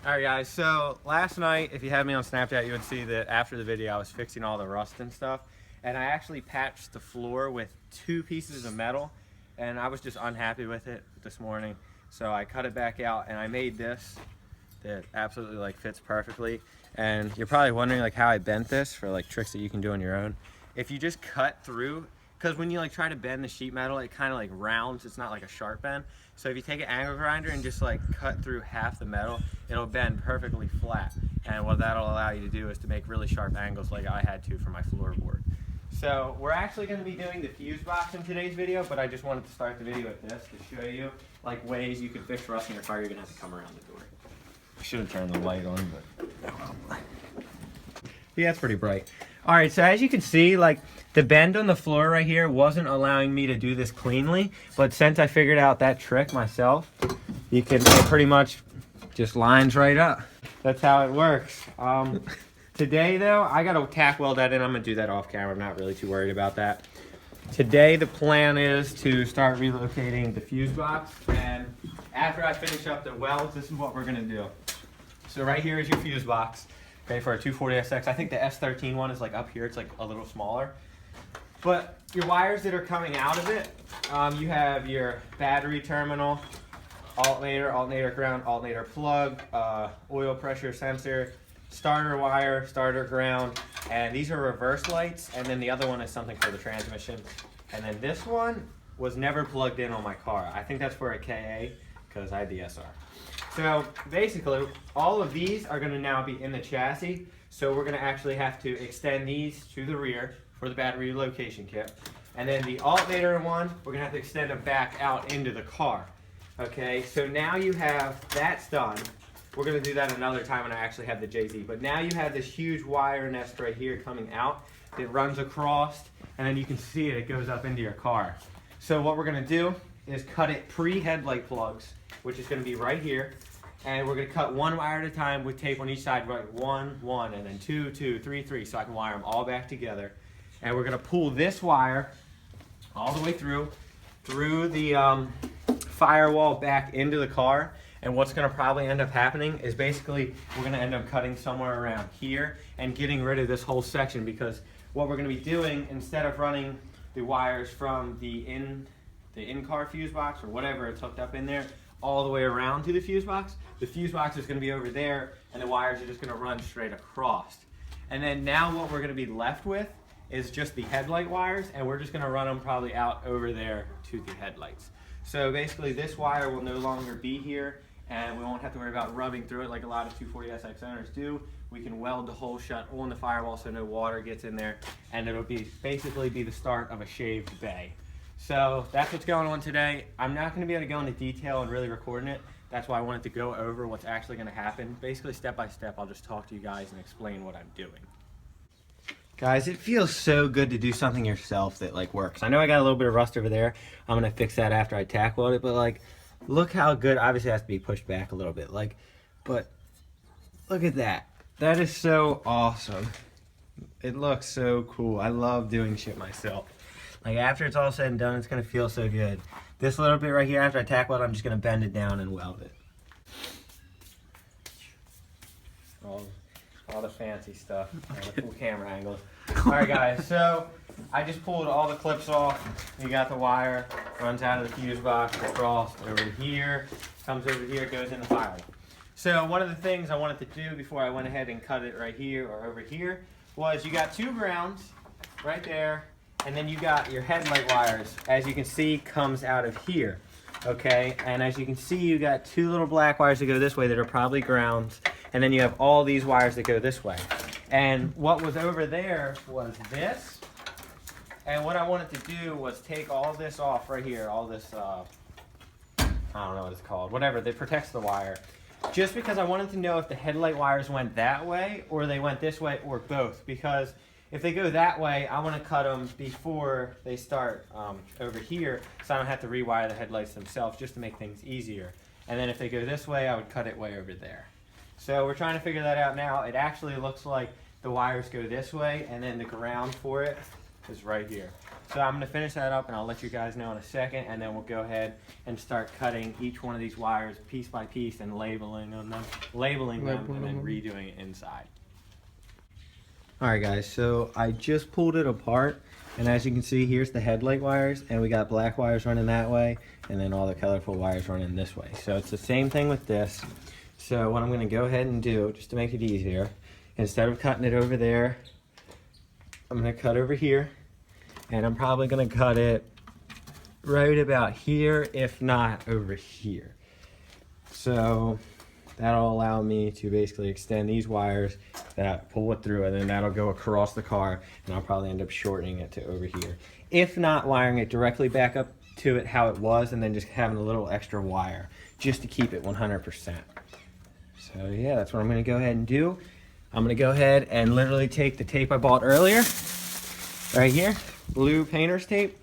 Alright guys, so last night, if you had me on Snapchat, you would see that after the video I was fixing all the rust and stuff, and I actually patched the floor with 2 pieces of metal, and I was just unhappy with it this morning, so I cut it back out and I made this that absolutely like fits perfectly. And you're probably wondering like how I bent this for like tricks that you can do on your own. If you just cut through, because when you like try to bend the sheet metal, it kind of like rounds, it's not like a sharp bend. So if you take an angle grinder and just like cut through half the metal, it'll bend perfectly flat. And what that'll allow you to do is to make really sharp angles like I had to for my floorboard. So we're actually going to be doing the fuse box in today's video, but I just wanted to start the video with this to show you like ways you can fix rust in your car. You're going to have to come around the door. I should have turned the light on, but yeah, it's pretty bright. All right, so as you can see, like the bend on the floor right here wasn't allowing me to do this cleanly, but since I figured out that trick myself, you can, it pretty much just lines right up. That's how it works. Today though, I gotta tack weld that in. I'm gonna do that off camera. I'm not really too worried about that. Today the plan is to start relocating the fuse box, and after I finish up the welds, this is what we're gonna do. So right here is your fuse box, okay, for a 240SX. I think the S13 one is like up here, it's like a little smaller. But your wires that are coming out of it, you have your battery terminal, alternator ground, alternator plug, oil pressure sensor, starter wire, starter ground, and these are reverse lights, and then the other one is something for the transmission. And then this one was never plugged in on my car. I think that's for a KA, because I had the SR. So basically, all of these are going to now be in the chassis, so we're going to actually have to extend these to the rear for the battery relocation kit. And then the alternator one, we're going to have to extend them back out into the car. Okay, so now you have that's done. We're going to do that another time when I actually have the JZ. But now you have this huge wire nest right here coming out that runs across, and then you can see it goes up into your car. So what we're going to do is cut it pre-headlight plugs, which is going to be right here. And we're going to cut one wire at a time with tape on each side, right? 1, 1, and then 2, 2, 3, 3, so I can wire them all back together. And we're going to pull this wire all the way through the firewall back into the car. And what's going to probably end up happening is basically we're going to end up cutting somewhere around here and getting rid of this whole section, because what we're going to be doing, instead of running the wires from the in-car fuse box or whatever it's hooked up in there all the way around to the fuse box is going to be over there, and the wires are just going to run straight across. And then now what we're going to be left with is just the headlight wires, and we're just going to run them probably out over there to the headlights. So basically this wire will no longer be here, and we won't have to worry about rubbing through it like a lot of 240SX owners do. We can weld the hole shut on the firewall so no water gets in there, and it'll basically be the start of a shaved bay. So that's what's going on today. I'm not going to be able to go into detail and really recording it. That's why I wanted to go over what's actually going to happen. Basically step by step, I'll just talk to you guys and explain what I'm doing. Guys, it feels so good to do something yourself that like works. I know I got a little bit of rust over there. I'm going to fix that after I tack weld it, but like, look how good. Obviously it has to be pushed back a little bit, like, but look at that. That is so awesome. It looks so cool. I love doing shit myself. Like after it's all said and done, it's going to feel so good. This little bit right here, after I tack weld, I'm just going to bend it down and weld it. All the fancy stuff, all the cool camera angles. All right guys, so I just pulled all the clips off. You got the wire, runs out of the fuse box, across over here, comes over here, goes in the firewall. So one of the things I wanted to do before I went ahead and cut it right here or over here was you got 2 grounds right there, and then you got your headlight wires, as you can see, comes out of here. Okay, and as you can see, you got 2 little black wires that go this way that are probably grounds, and then you have all these wires that go this way. And what was over there was this, and what I wanted to do was take all this off right here, all this, I don't know what it's called, whatever, that protects the wire, just because I wanted to know if the headlight wires went that way, or they went this way, or both, because if they go that way, I want to cut them before they start over here, so I don't have to rewire the headlights themselves, just to make things easier. And then if they go this way, I would cut it way over there. So we're trying to figure that out now. It actually looks like the wires go this way, and then the ground for it is right here. So I'm going to finish that up and I'll let you guys know in a second, and then we'll go ahead and start cutting each one of these wires piece by piece and labeling them and then redoing it inside. Alright guys, so I just pulled it apart, and as you can see, here's the headlight wires, and we got black wires running that way, and then all the colorful wires running this way. So it's the same thing with this. So what I'm going to go ahead and do, just to make it easier, instead of cutting it over there, I'm going to cut over here. And I'm probably going to cut it right about here, if not over here. So that'll allow me to basically extend these wires, that pull it through, and then that'll go across the car, and I'll probably end up shortening it to over here. If not, wiring it directly back up to it how it was, and then just having a little extra wire just to keep it 100%. So yeah, that's what I'm going to go ahead and do. I'm going to go ahead and literally take the tape I bought earlier, right here, blue painter's tape,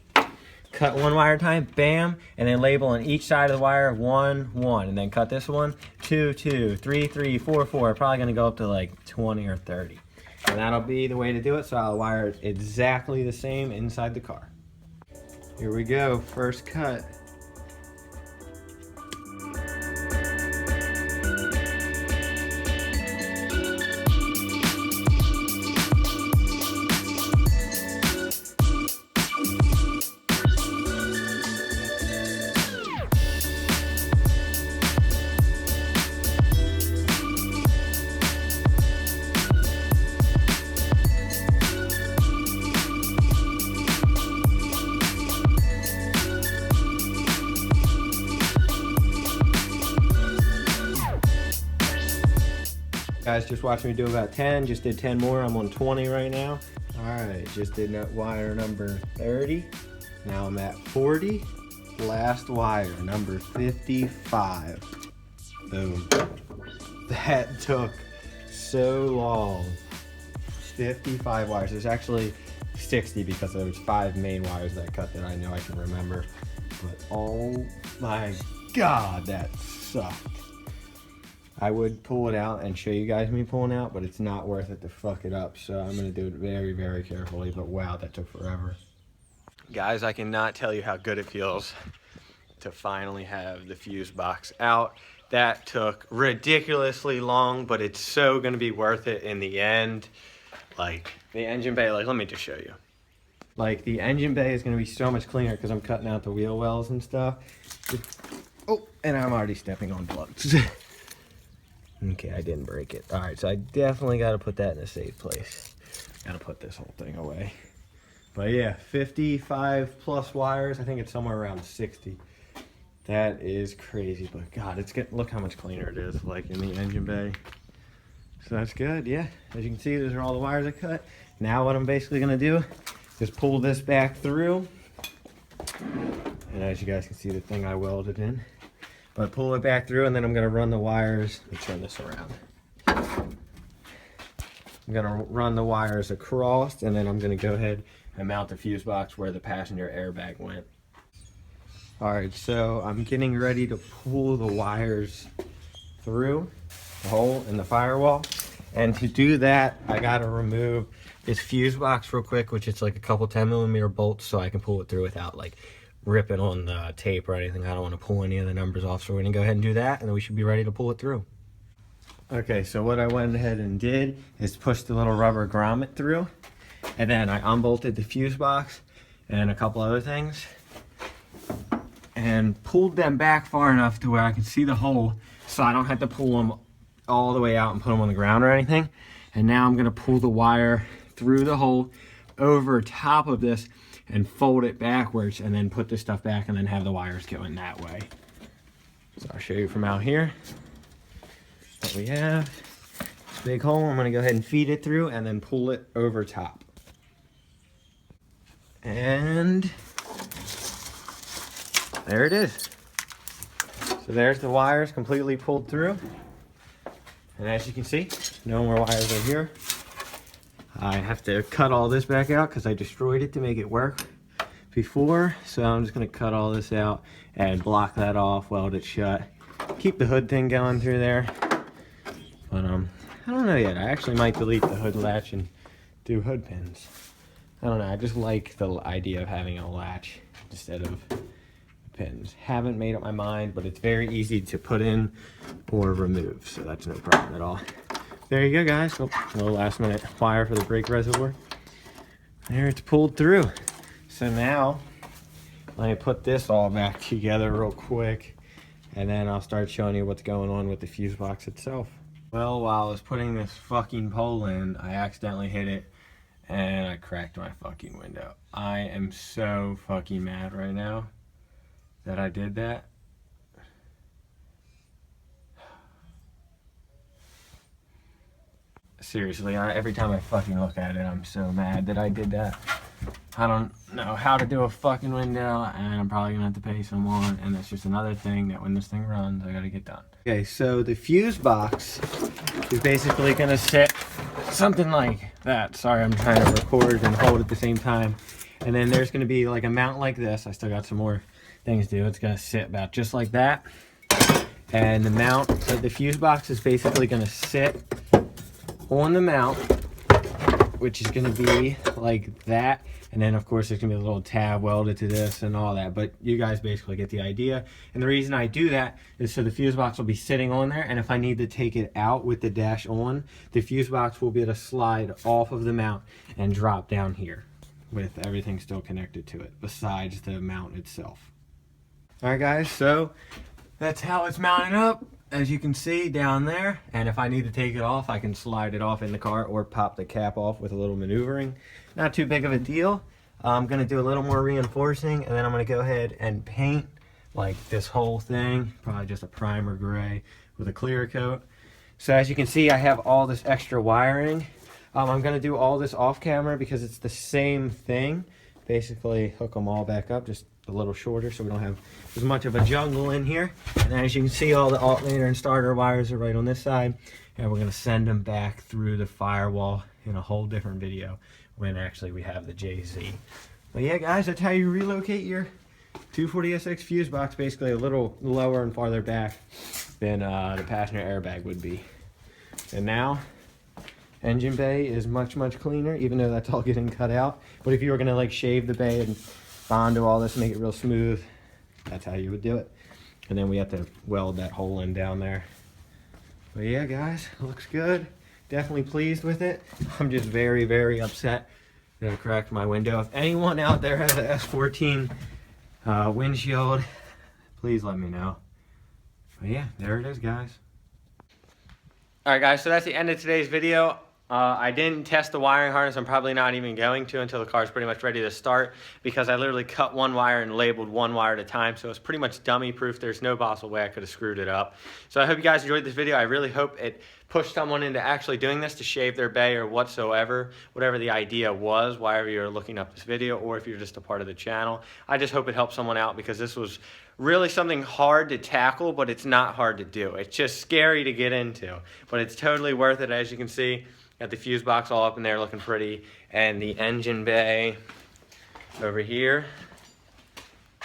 cut one wire time, bam, and then label on each side of the wire 1, 1, and then cut this one 2, 2, 3, 3, 4, 4. Probably going to go up to like 20 or 30, and that'll be the way to do it. So I'll wire it exactly the same inside the car. Here we go, first cut. Guys, just watched me do about 10, just did 10 more. I'm on 20 right now. All right, just did wire number 30. Now I'm at 40. Last wire, number 55. Boom. That took so long. 55 wires. There's actually 60 because there was 5 main wires that cut that I know I can remember. But oh my God, that sucked. I would pull it out and show you guys me pulling out, but it's not worth it to fuck it up. So I'm going to do it very, very carefully. But wow, that took forever. Guys, I cannot tell you how good it feels to finally have the fuse box out. That took ridiculously long, but it's so going to be worth it in the end. Like the engine bay, like let me just show you. Like the engine bay is going to be so much cleaner because I'm cutting out the wheel wells and stuff. Oh, and I'm already stepping on plugs. Okay, I didn't break it. All right, so I definitely got to put that in a safe place. Got to put this whole thing away. But yeah, 55 plus wires. I think it's somewhere around 60. That is crazy, but God, it's getting, look how much cleaner it is, like in the engine bay. So that's good, yeah. As you can see, those are all the wires I cut. Now what I'm basically gonna do is pull this back through. And as you guys can see, the thing I welded in. But pull it back through, and then I'm gonna run the wires. Let me turn this around. I'm gonna run the wires across, and then I'm gonna go ahead and mount the fuse box where the passenger airbag went. All right, so I'm getting ready to pull the wires through the hole in the firewall. And to do that, I gotta remove this fuse box real quick, which is like a couple 10mm bolts, so I can pull it through without like ripping on the tape or anything. I don't want to pull any of the numbers off, so we're gonna go ahead and do that, and then we should be ready to pull it through. Okay, so what I went ahead and did is push the little rubber grommet through, and then I unbolted the fuse box and a couple other things, and pulled them back far enough to where I can see the hole, so I don't have to pull them all the way out and put them on the ground or anything. And now I'm gonna pull the wire through the hole over top of this and fold it backwards, and then put this stuff back, and then have the wires go in that way. So I'll show you from out here what we have. This big hole, I'm gonna go ahead and feed it through and then pull it over top. And there it is. So there's the wires completely pulled through. And as you can see, no more wires are here. I have to cut all this back out because I destroyed it to make it work before. So I'm just gonna cut all this out and block that off, weld it shut. Keep the hood thing going through there. But I don't know yet. I actually might delete the hood latch and do hood pins. I don't know, I just like the idea of having a latch instead of pins. Haven't made up my mind, but it's very easy to put in or remove, so that's no problem at all. There you go, guys. Oh, a little last minute wire for the brake reservoir. There, it's pulled through. So now, let me put this all back together real quick, and then I'll start showing you what's going on with the fuse box itself. Well, while I was putting this fucking pole in, I accidentally hit it, and I cracked my fucking window. I am so fucking mad right now that I did that. Seriously, every time I fucking look at it, I'm so mad that I did that. I don't know how to do a fucking window, and I'm probably gonna have to pay someone, and that's just another thing that when this thing runs, I gotta get done. Okay, so the fuse box is basically gonna sit something like that. Sorry, I'm trying to record and hold at the same time. And then there's gonna be like a mount like this. I still got some more things to do. It's gonna sit about just like that. And the mount, so the fuse box is basically gonna sit on the mount, which is gonna be like that. And then of course there's gonna be a little tab welded to this and all that, but you guys basically get the idea. And the reason I do that is so the fuse box will be sitting on there, and if I need to take it out with the dash on, the fuse box will be able to slide off of the mount and drop down here with everything still connected to it besides the mount itself. All right, guys, so that's how it's mounted up, as you can see down there. And if I need to take it off, I can slide it off in the car or pop the cap off with a little maneuvering. Not too big of a deal. I'm gonna do a little more reinforcing, and then I'm gonna go ahead and paint like this whole thing, probably just a primer gray with a clear coat. So as you can see, I have all this extra wiring. I'm gonna do all this off camera because it's the same thing. Basically hook them all back up, just a little shorter so we don't have as much of a jungle in here. And as you can see, all the alternator and starter wires are right on this side, and we're gonna send them back through the firewall in a whole different video when actually we have the JZ. But yeah, guys, that's how you relocate your 240SX fuse box, basically a little lower and farther back than the passenger airbag would be. And now, engine bay is much, much cleaner, even though that's all getting cut out. But if you were gonna like shave the bay and Bondo all this, make it real smooth, that's how you would do it. And then we have to weld that hole in down there. But yeah, guys, it looks good. Definitely pleased with it. I'm just very, very upset that I cracked my window. If anyone out there has an S14 windshield, please let me know. But yeah, there it is, guys. All right, guys, so that's the end of today's video. I didn't test the wiring harness. I'm probably not even going to until the car's pretty much ready to start, because I literally cut one wire and labeled one wire at a time, so it's pretty much dummy proof. There's no possible way I could have screwed it up. So I hope you guys enjoyed this video. I really hope it pushed someone into actually doing this to shave their bay or whatsoever, whatever the idea was, wherever you're looking up this video, or if you're just a part of the channel. I just hope it helped someone out, because this was really something hard to tackle, but it's not hard to do. It's just scary to get into, but it's totally worth it. As you can see, got the fuse box all up in there looking pretty, and the engine bay over here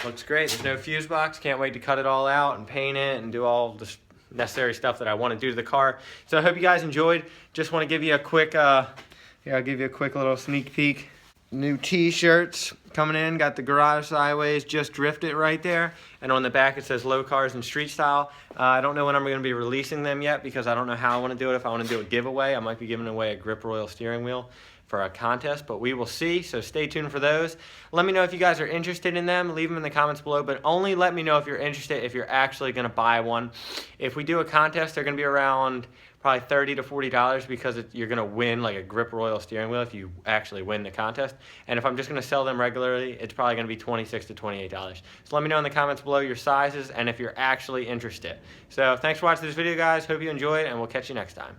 looks great. There's no fuse box. Can't wait to cut it all out and paint it and do all the necessary stuff that I want to do to the car. So I hope you guys enjoyed. Just want to give you a quick I'll give you a quick little sneak peek. New t-shirts coming in. Got the garage sideways, just drifted right there, and on the back it says low cars and street style. I don't know when I'm going to be releasing them yet, because I don't know how I want to do it. If I want to do a giveaway, I might be giving away a Grip Royal steering wheel for a contest, but we will see. So stay tuned for those. Let me know if you guys are interested in them. Leave them in the comments below, but only let me know if you're interested, if you're actually going to buy one. If we do a contest, they're going to be around probably $30 to $40, because you're going to win like a Grip Royal steering wheel if you actually win the contest. And if I'm just going to sell them regularly, it's probably going to be $26 to $28. So let me know in the comments below your sizes and if you're actually interested. So thanks for watching this video, guys. Hope you enjoyed, and we'll catch you next time.